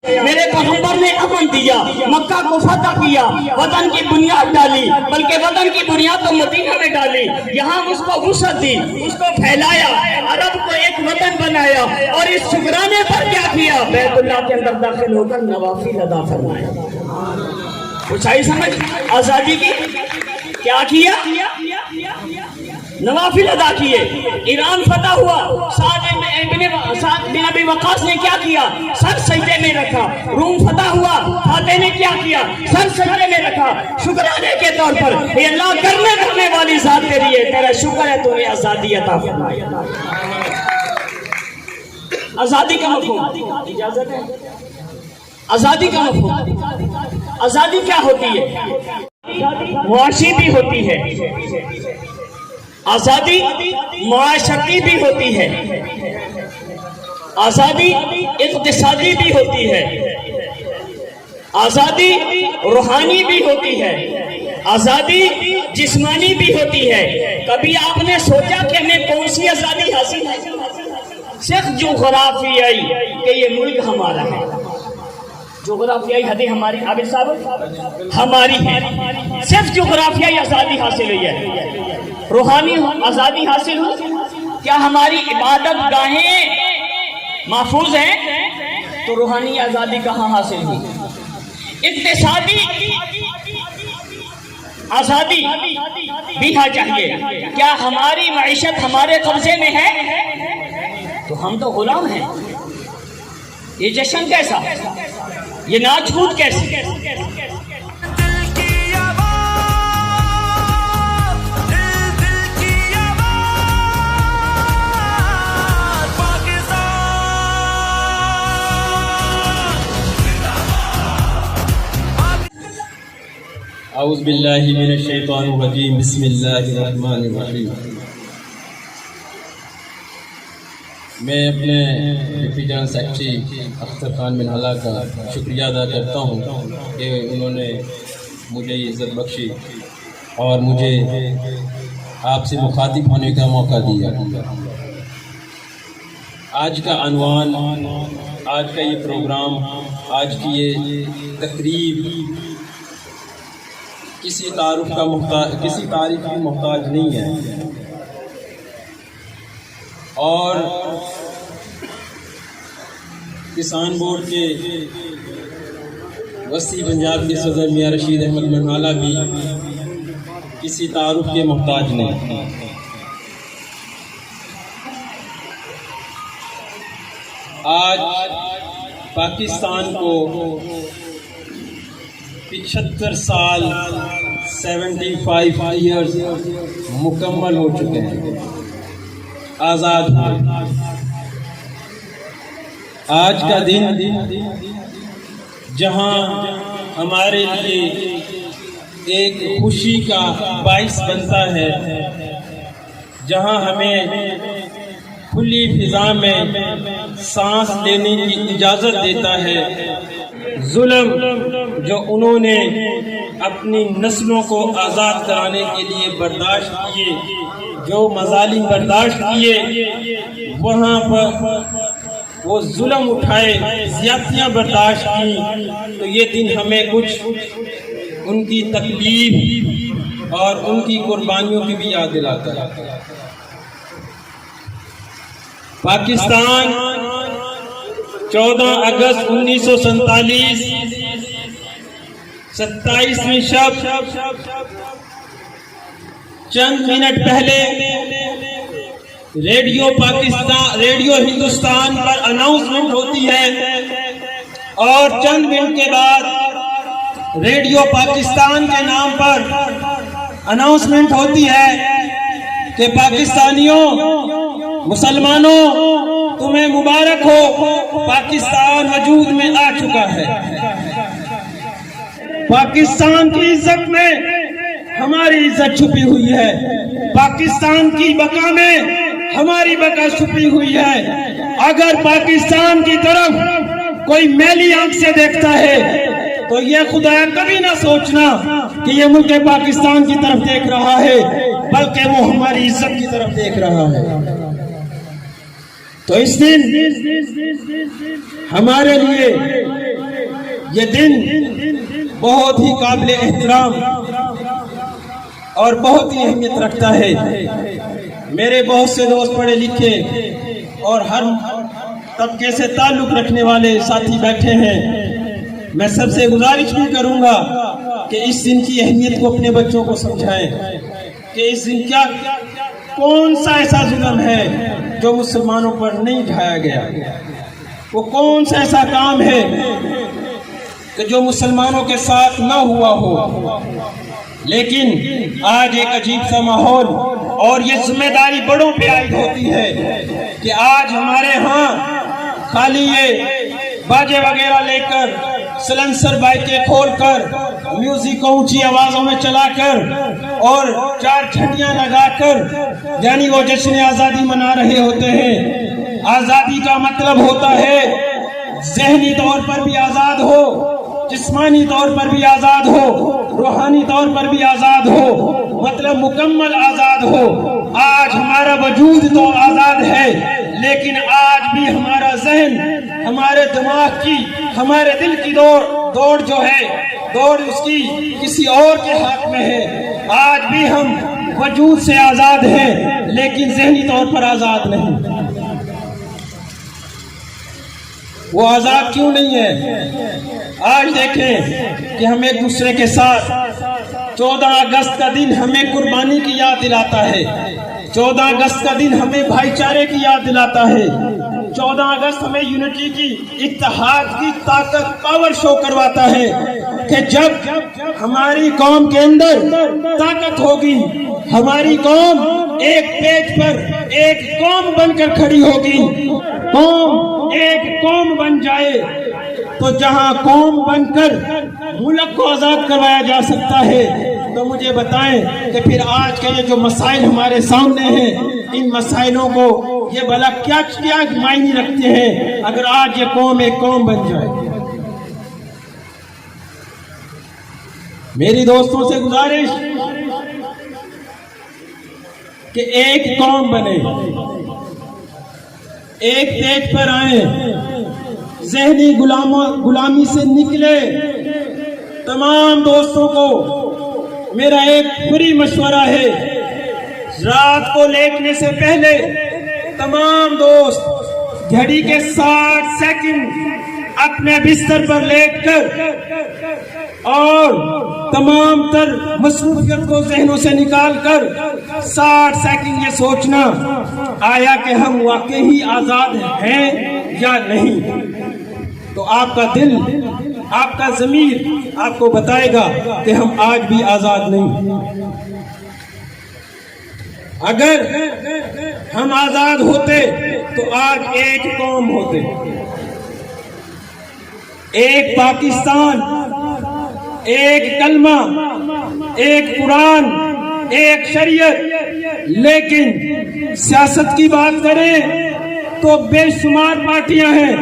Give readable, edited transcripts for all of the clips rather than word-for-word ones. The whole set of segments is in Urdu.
میرے پیغمبر نے امن دیا، مکہ کو فتح کیا، وطن کی بنیاد ڈالی، بلکہ وطن کی بنیاد تو مدینہ میں ڈالی، یہاں اس کو وسعت دی، اس کو پھیلایا، عرب کو ایک وطن بنایا، اور اس شکرانے پر کیا کیا؟ بیت اللہ کے اندر داخل ہو کر نوافل ادا فرمایا۔ کچھ آئی سمجھ؟ آزادی کی کیا کیا؟ نوافل ادا کیے۔ ایران فتح ہوا، سعد بن ابی وقاص نے کیا کیا؟ سر سجدے میں رکھا۔ روم فتح ہوا، فاتح نے کیا کیا؟ سر سجدے میں رکھا، شکرانے کے طور پر، اے اللہ کرنے رکھنے والی ذات تیری ہے، تیرا شکر ہے تو نے آزادی عطا فرمائی۔ آزادی کا مفہوم اجازت ہے؟ آزادی کا مفہوم، آزادی کیا ہوتی ہے؟ معاشی بھی ہوتی ہے، آزادی معاشرتی بھی ہوتی ہے، آزادی اقتصادی بھی ہوتی ہے، آزادی روحانی بھی ہوتی ہے، آزادی جسمانی بھی ہوتی ہے۔ کبھی آپ نے سوچا کہ ہمیں کون سی آزادی حاصل ہے؟ صرف جغرافیائی کہ یہ ملک ہمارا ہے، جغرافیائی حدیں ہماری، عابد صاحب ہماری ہے، صرف جغرافیائی آزادی حاصل ہوئی ہے۔ روحانی آزادی حاصل ہو؟ کیا ہماری عبادت گاہیں محفوظ ہیں؟ تو روحانی آزادی کہاں حاصل ہوئی؟ اقتصادی آزادی بھی چاہیے، کیا ہماری معیشت ہمارے قبضے میں ہے؟ تو ہم تو غلام ہیں۔ یہ جشن کیسا؟ یہ ناچ کود کیسی؟ اعوذ باللہ من الشیطان الرجیم، بسم اللہ الرحمن الرحیم۔ میں اپنے deputy general secretary Akhtar Khan Manhala کا شکریہ ادا کرتا ہوں کہ انہوں نے مجھے یہ عزت بخشی اور مجھے آپ سے مخاطب ہونے کا موقع دیا۔ آج کا عنوان، آج کا یہ پروگرام، آج کی یہ تقریب کسی تعارف کی محتاج نہیں ہے، اور کسان بورڈ کے وسطی پنجاب کے صدر میاں رشید احمد منہالہ بھی کسی تعارف کے محتاج نہیں۔ آج پاکستان کو 75 سال 75 ایئرز مکمل ہو چکے ہیں آزاد ہوئے۔ آج کا دن جہاں ہمارے لیے ایک خوشی کا باعث بنتا ہے، جہاں ہمیں کھلی فضا میں سانس لینے کی اجازت دیتا ہے، ظلم جو انہوں نے اپنی نسلوں کو آزاد کرانے کے لیے برداشت کیے، جو مظالم برداشت کیے، وہاں پر وہ ظلم اٹھائے، زیادتیاں برداشت کی، تو یہ دن ہمیں کچھ ان کی تکلیف اور ان کی قربانیوں کی بھی یاد دلاتا ہے۔ پاکستان 14 اگست 1947 27ویں شب چند منٹ پہلے ریڈیو ہندوستان پر اناؤنسمنٹ ہوتی ہے، اور چند منٹ کے بعد ریڈیو پاکستان کے نام پر اناؤنسمنٹ ہوتی ہے کہ پاکستانیوں، مسلمانوں، تمہیں مبارک ہو، پاکستان وجود میں آ چکا ہے۔ پاکستان کی عزت میں ہماری عزت چھپی ہوئی ہے، پاکستان کی بقا میں ہماری بقا چھپی ہوئی ہے۔ اگر پاکستان کی طرف کوئی میلی آنکھ سے دیکھتا ہے تو یہ خدایا کبھی نہ سوچنا کہ یہ ملک پاکستان کی طرف دیکھ رہا ہے، بلکہ وہ ہماری عزت کی طرف دیکھ رہا ہے۔ تو اس دن ہمارے لیے یہ دن بہت ہی قابل احترام اور بہت ہی اہمیت رکھتا ہے۔ میرے بہت سے دوست پڑھے لکھے اور ہر طبقے سے تعلق رکھنے والے ساتھی بیٹھے ہیں۔ میں سب سے گزارش بھی کروں گا کہ اس دن کی اہمیت کو اپنے بچوں کو سمجھائیں کہ اس دن کیا کون سا ایسا ظلم ہے جو مسلمانوں پر نہیں ڈھایا گیا، وہ کون سا ایسا کام ہے کہ جو مسلمانوں کے ساتھ نہ ہوا ہو۔ لیکن آج ایک عجیب سا ماحول اور یہ ذمہ داری بڑوں پہ عائد ہوتی ہے کہ آج ہمارے ہاں خالی یہ باجے وغیرہ لے کر، سلنسر بائکیں کھول کر، میوزک کو اونچی آوازوں میں چلا کر اور چار جھنڈیاں لگا کر یعنی وہ جشن آزادی منا رہے ہوتے ہیں۔ آزادی کا مطلب ہوتا ہے ذہنی طور پر بھی آزاد ہو، جسمانی طور پر بھی آزاد ہو، روحانی طور پر بھی آزاد ہو، مطلب مکمل آزاد ہو۔ آج ہمارا وجود تو آزاد ہے، لیکن آج بھی ہمارا ذہن، ہمارے دماغ کی، ہمارے دل کی دوڑ جو ہے، دوڑ اس کی کسی اور کے ہاتھ میں ہے۔ آج بھی ہم وجود سے آزاد ہیں لیکن ذہنی طور پر آزاد نہیں۔ وہ آزاد کیوں نہیں ہے؟ آج دیکھیں کہ ہم ایک دوسرے کے ساتھ 14 اگست کا دن ہمیں قربانی کی یاد دلاتا ہے، 14 اگست کا دن ہمیں بھائی چارے کی یاد دلاتا ہے، 14 اگست ہمیں یونٹی کی، اتحاد کی طاقت، پاور شو کرواتا ہے کہ جب ہماری قوم کے اندر طاقت ہوگی، ہماری قوم ایک پیج پر ایک قوم بن کر کھڑی ہوگی، قوم ایک قوم بن جائے تو جہاں قوم بن کر ملک کو آزاد کروایا جا سکتا ہے، تو مجھے بتائیں کہ پھر آج کے یہ جو مسائل ہمارے سامنے ہیں، ان مسائلوں کو یہ بھلا کیا معنی رکھتے ہیں اگر آج یہ قوم ایک قوم بن جائے۔ میری دوستوں سے گزارش کہ ایک قوم بنے، ایک پیج پر آئیں، ذہنی غلامی سے نکلے۔ تمام دوستوں کو میرا ایک فری مشورہ ہے، رات کو لیٹنے سے پہلے تمام دوست گھڑی کے 60 سیکنڈ اپنے بستر پر لیٹ کر اور تمام تر مصروفیت کو ذہنوں سے نکال کر 60 سیکنڈ یہ سوچنا آیا کہ ہم واقعی آزاد ہیں یا نہیں، تو آپ کا دل، آپ کا ضمیر آپ کو بتائے گا کہ ہم آج بھی آزاد نہیں۔ اگر ہم آزاد ہوتے تو آج ایک قوم ہوتے، ایک پاکستان، ایک کلمہ، ایک قرآن، ایک شریعت۔ لیکن سیاست کی بات کریں تو بے شمار پارٹیاں ہیں،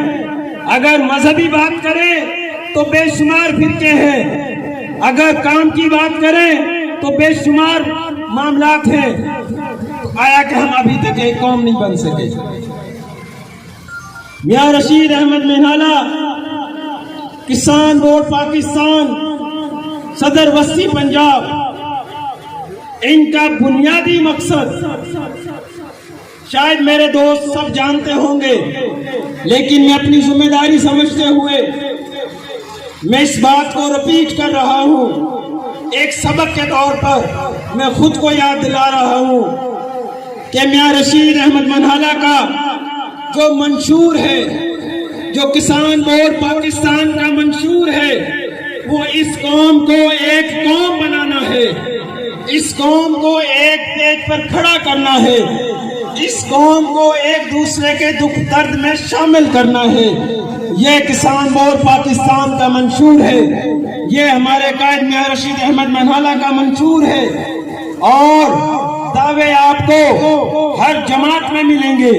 اگر مذہبی بات کریں تو بے شمار فرقے ہیں، اگر کام کی بات کریں تو بے شمار معاملات ہیں، تو آیا کہ ہم ابھی تک ایک قوم نہیں بن سکے؟ میاں رشید احمد منہالہ، کسان بورڈ پاکستان، صدر وسطی پنجاب، ان کا بنیادی مقصد شاید میرے دوست سب جانتے ہوں گے، لیکن میں اپنی ذمہ داری سمجھتے ہوئے میں اس بات کو رپیٹ کر رہا ہوں، ایک سبق کے طور پر میں خود کو یاد دلا رہا ہوں کہ میاں رشید احمد منہالہ کا جو منشور ہے، جو کسان بورڈ پاکستان کا منشور ہے، وہ اس قوم کو ایک قوم بنانا ہے، اس قوم کو ایک پیج پر کھڑا کرنا ہے، اس قوم کو ایک دوسرے کے دکھ درد میں شامل کرنا ہے۔ یہ کسان بورڈ پاکستان کا منشور ہے، یہ ہمارے قائد میاں رشید احمد منہالہ کا منشور ہے، اور دعوے آپ کو ہر جماعت میں ملیں گے،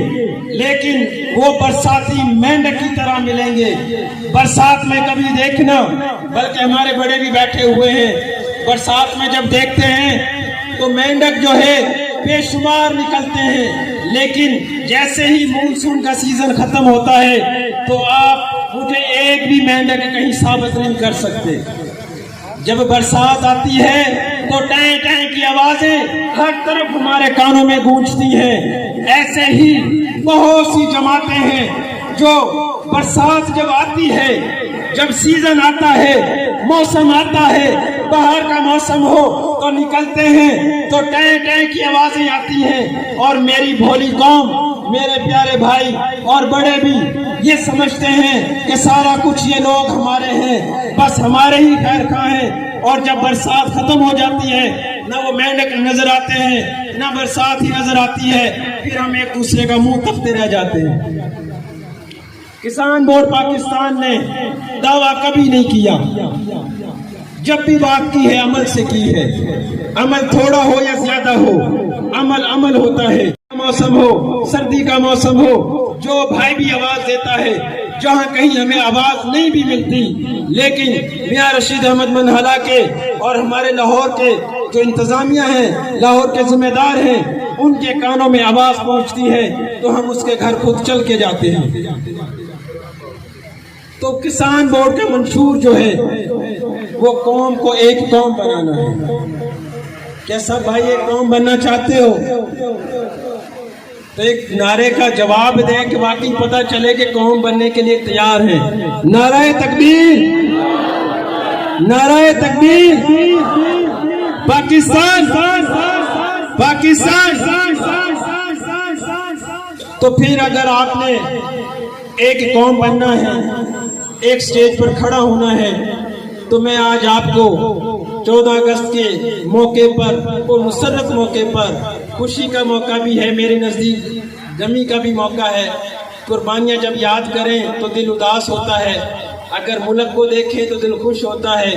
لیکن وہ برساتی مینڈک کی طرح ملیں گے۔ برسات میں کبھی دیکھنا، بلکہ ہمارے بڑے بھی بیٹھے ہوئے ہیں، برسات میں جب دیکھتے ہیں تو مینڈک جو ہے بے شمار نکلتے ہیں، لیکن جیسے ہی مونسون کا سیزن ختم ہوتا ہے تو آپ مجھے ایک بھی مینڈک کہیں ثابت نہیں کر سکتے۔ جب برسات آتی ہے تو ٹیں ٹیں کی آوازیں ہر طرف ہمارے کانوں میں گونجتی ہیں۔ ایسے ہی بہت سی جماعتیں ہیں جو برسات جب آتی ہے، جب سیزن آتا ہے، موسم آتا ہے، باہر کا موسم ہو تو نکلتے ہیں تو ٹیں ٹیں کی آوازیں آتی ہیں، اور میری بھولی قوم، میرے پیارے بھائی اور بڑے بھی یہ سمجھتے ہیں کہ سارا کچھ یہ لوگ ہمارے ہیں، بس ہمارے ہی خیر خواہ ہیں، اور جب برسات ختم ہو جاتی ہے نہ وہ مینڈک نظر آتے ہیں نہ برسات ہی نظر آتی ہے، پھر ہم ایک دوسرے کا منہ تکتے رہ جاتے ہیں۔ کسان بورڈ پاکستان نے دعویٰ کبھی نہیں کیا، جب بھی بات کی ہے عمل سے کی ہے، عمل تھوڑا ہو یا زیادہ ہو، عمل ہوتا ہے۔ موسم ہو، سردی کا موسم ہو، جو بھائی بھی آواز دیتا ہے، جہاں کہیں ہمیں آواز نہیں بھی ملتی، لیکن میاں رشید احمد منہلا کے اور ہمارے لاہور کے جو انتظامیہ ہیں، لاہور کے ذمہ دار ہیں، ان کے کانوں میں آواز پہنچتی ہے تو ہم اس کے گھر خود چل کے جاتے ہیں۔ تو کسان بورڈ کا منشور جو ہے وہ قوم کو ایک قوم بنانا ہے۔ کیا سب بھائی ایک قوم بننا چاہتے ہو؟ تو ایک نعرے کا جواب دیں کہ واقعی پتہ چلے کہ قوم بننے کے لیے تیار ہیں۔ نعرہ تکبیر، نعرہ تکبیر، پاکستان، پاکستان۔ تو پھر اگر آپ نے ایک قوم بننا ہے، ایک سٹیج پر کھڑا ہونا ہے، تو میں آج آپ کو 14 اگست کے موقع پر اور مسرت موقع پر، خوشی کا موقع بھی ہے میرے نزدیک، غمی کا بھی موقع ہے۔ قربانیاں جب یاد کریں تو دل اداس ہوتا ہے، اگر ملک کو دیکھیں تو دل خوش ہوتا ہے۔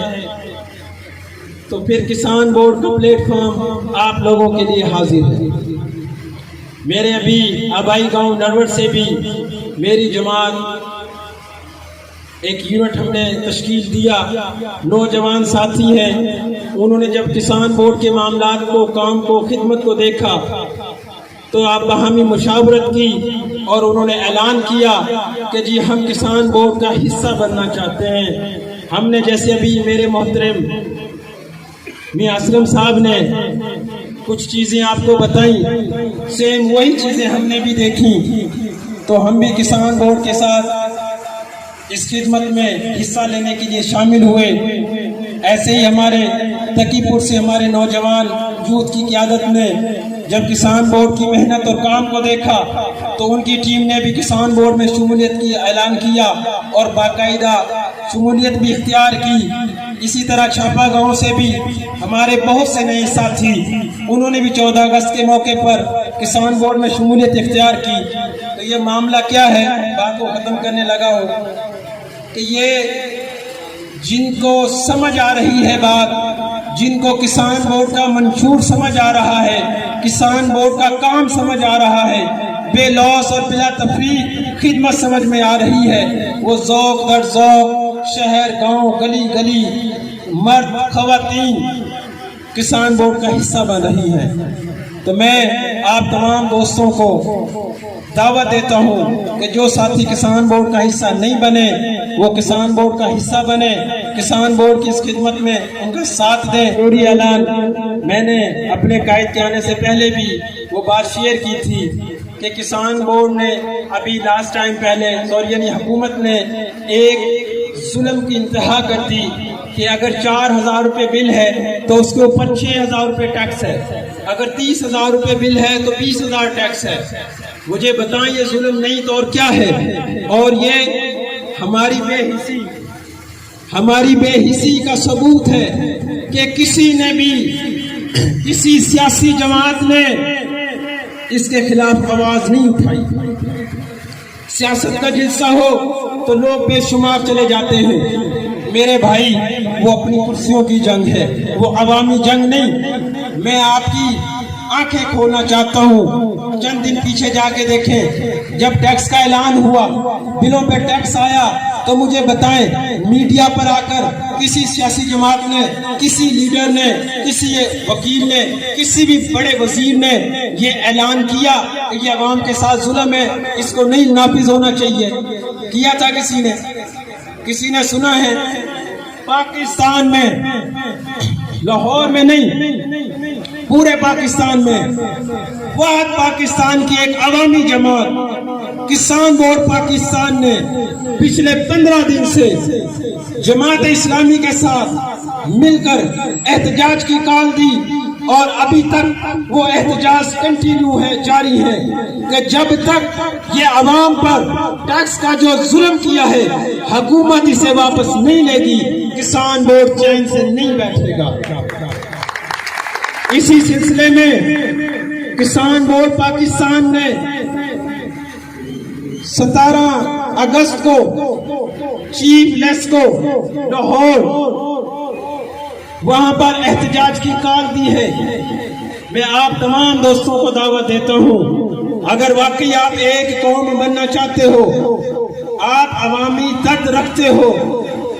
تو پھر کسان بورڈ کا پلیٹ فارم آپ لوگوں کے لیے حاضر ہے۔ میرے ابھی آبائی گاؤں نروٹ سے بھی میری جماعت ایک یونٹ ہم نے تشکیل دیا، نوجوان ساتھی ہیں، انہوں نے جب کسان بورڈ کے معاملات کو، کام کو، خدمت کو دیکھا تو آپ باہمی مشاورت کی اور انہوں نے اعلان کیا کہ جی ہم کسان بورڈ کا حصہ بننا چاہتے ہیں۔ ہم نے جیسے ابھی میرے محترم میاں اسلم صاحب نے کچھ چیزیں آپ کو بتائیں، سیم وہی چیزیں ہم نے بھی دیکھی، تو ہم بھی کسان بورڈ کے ساتھ اس خدمت میں حصہ لینے کے لیے شامل ہوئے۔ ایسے ہی ہمارے تقی پور سے ہمارے نوجوان یوتھ کی قیادت نے جب کسان بورڈ کی محنت اور کام کو دیکھا تو ان کی ٹیم نے بھی کسان بورڈ میں شمولیت کی اعلان کیا اور باقاعدہ شمولیت بھی اختیار کی۔ اسی طرح چھاپا گاؤں سے بھی ہمارے بہت سے نئے ساتھی، انہوں نے بھی 14 اگست کے موقع پر کسان بورڈ میں شمولیت اختیار کی۔ تو یہ معاملہ کیا ہے، بات کو ختم کرنے لگا ہو کہ یہ جن کو سمجھ آ رہی ہے بات، جن کو کسان بورڈ کا منشور سمجھ آ رہا ہے، کسان بورڈ کا کام سمجھ آ رہا ہے، بے لوث اور بلا تفریق خدمت سمجھ میں آ رہی ہے، وہ ذوق در ذوق شہر گاؤں گلی گلی مرد خواتین کسان بورڈ کا حصہ بن رہی ہے۔ تو میں آپ تمام دوستوں کو دعوت دیتا ہوں کہ جو ساتھی کسان بورڈ کا حصہ نہیں بنے وہ کسان بورڈ کا حصہ بنے، کسان بورڈ کی اس خدمت میں ان کا ساتھ دیں۔ ضروری اعلان میں نے اپنے قائد کے آنے سے پہلے بھی وہ بات شیئر کی تھی کہ کسان بورڈ نے ابھی لاسٹ ٹائم پہلے یعنی حکومت نے ایک ظلم کی انتہا کر دی کہ اگر 4,000 روپے بل ہے تو اس کے اوپر 6,000 روپے ٹیکس ہے، اگر 30,000 روپے بل ہے تو 20,000 ٹیکس ہے۔ مجھے بتائیں یہ ظلم نہیں تو اور کیا ہے؟ اور یہ ہماری بے حسی کا ثبوت ہے کہ کسی نے بھی، کسی سیاسی جماعت نے اس کے خلاف آواز نہیں اٹھائی۔ سیاست کا جلسہ ہو تو لوگ بے شمار چلے جاتے ہیں۔ میرے بھائی وہ اپنی کرسیوں کی جنگ ہے، وہ عوامی جنگ نہیں۔ میں آپ کی آنکھیں کھولنا چاہتا ہوں، چند دن پیچھے جا کے دیکھیں، جب ٹیکس کا اعلان ہوا، بلوں پہ ٹیکس آیا، تو مجھے بتائیں میڈیا پر آ کر کسی سیاسی جماعت نے، کسی لیڈر نے، کسی وکیل نے، کسی بھی بڑے وزیر نے یہ اعلان کیا کہ یہ عوام کے ساتھ ظلم ہے، اس کو نہیں نافذ ہونا چاہیے؟ کیا تھا کسی نے سنا ہے پاکستان میں، لاہور میں نہیں، پورے پاکستان میں واحد پاکستان کی ایک عوامی جماعت کسان بورڈ پاکستان نے پچھلے 15 دن سے جماعت اسلامی کے ساتھ مل کر احتجاج کی کال دی، اور ابھی تک وہ احتجاج کنٹینیو ہے، جاری ہے کہ جب تک یہ عوام پر ٹیکس کا جو ظلم کیا ہے حکومت اسے واپس نہیں لے گی، کسان بورڈ چین سے نہیں بیٹھے گا۔ اسی سلسلے میں کسان بورڈ پاکستان نے 17 اگست کو چیف لیس کو لاہور وہاں پر احتجاج کی کال دی ہے۔ میں آپ تمام دوستوں کو دعوت دیتا ہوں، اگر واقعی آپ ایک قوم بننا چاہتے ہو، آپ عوامی درد رکھتے ہو،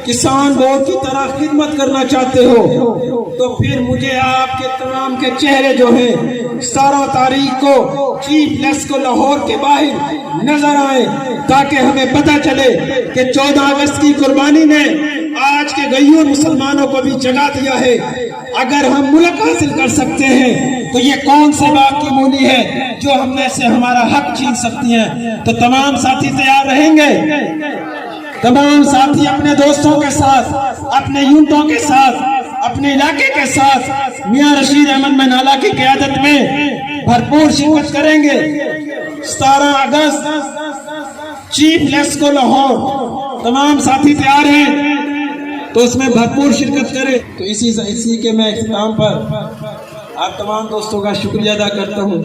کسان بورڈ کی طرح خدمت کرنا چاہتے ہو، تو پھر مجھے آپ کے تمام کے چہرے جو ہیں 17 تاریخ کو چیف لیس کو لاہور کے باہر نظر آئیں، تاکہ ہمیں پتہ چلے کہ 14 اگست کی قربانی نے آج کے غیور مسلمانوں کو بھی جگا دیا ہے۔ اگر ہم ملک حاصل کر سکتے ہیں تو یہ کون سے باغ کی مولی ہے جو ہم میں سے ہمارا حق چھین سکتی ہیں؟ تو تمام ساتھی تیار رہیں گے؟ تمام ساتھی اپنے دوستوں کے ساتھ، اپنے یونٹوں کے ساتھ، اپنے علاقے کے ساتھ میاں رشید احمد منالا کی قیادت میں بھرپور شرکت کریں گے۔ 17 اگست چیف لیس کو لاہور، تمام ساتھی تیار ہیں تو اس میں بھرپور شرکت کریں۔ تو اسی کے میں اختتام پر آپ تمام دوستوں کا شکریہ ادا کرتا ہوں۔